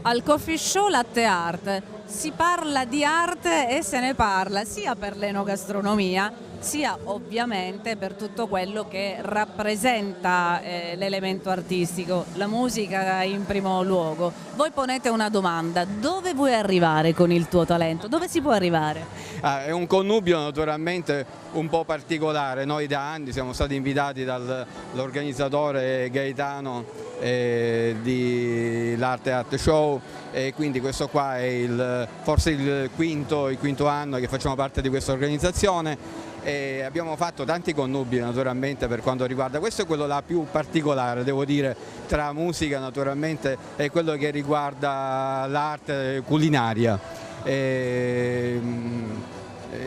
Al Coffee Show Latte Art si parla di arte e se ne parla sia per l'enogastronomia sia ovviamente per tutto quello che rappresenta l'elemento artistico, la musica in primo luogo. Voi ponete una domanda: dove vuoi arrivare con il tuo talento? Dove si può arrivare? È un connubio naturalmente un po' particolare. Noi da anni siamo stati invitati dall'organizzatore Gaetano di l'Arte Art Show, e quindi questo qua è forse il quinto anno che facciamo parte di questa organizzazione. E abbiamo fatto tanti connubi naturalmente per quanto riguarda, questo è quello là più particolare, devo dire, tra musica naturalmente e quello che riguarda l'arte culinaria.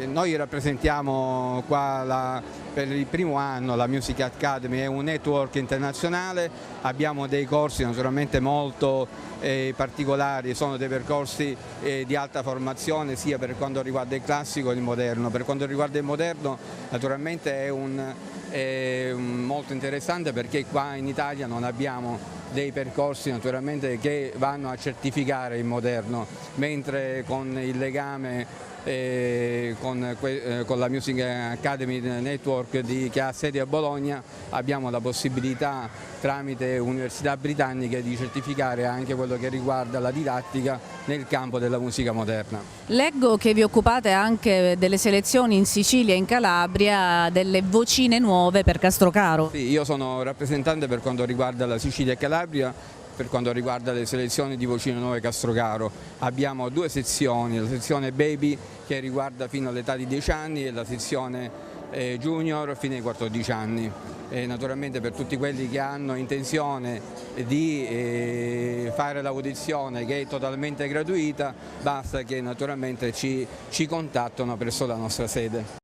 Noi rappresentiamo qua per il primo anno la Music Academy, è un network internazionale, abbiamo dei corsi naturalmente molto particolari, sono dei percorsi di alta formazione sia per quanto riguarda il classico che il moderno. Per quanto riguarda il moderno naturalmente è molto interessante perché qua in Italia non abbiamo dei percorsi naturalmente che vanno a certificare il moderno, mentre con il legame con la Music Academy Network che ha sede a Bologna abbiamo la possibilità tramite università britanniche di certificare anche quello che riguarda la didattica nel campo della musica moderna. Leggo che vi occupate anche delle selezioni in Sicilia e in Calabria, delle vocine nuove per Castrocaro. Sì, io sono rappresentante per quanto riguarda la Sicilia e Calabria. Per quanto riguarda le selezioni di vocine nuove Castrocaro abbiamo due sezioni, la sezione Baby che riguarda fino all'età di 10 anni e la sezione Junior fino ai 14 anni. E naturalmente per tutti quelli che hanno intenzione di fare l'audizione, che è totalmente gratuita, basta che naturalmente ci contattano presso la nostra sede.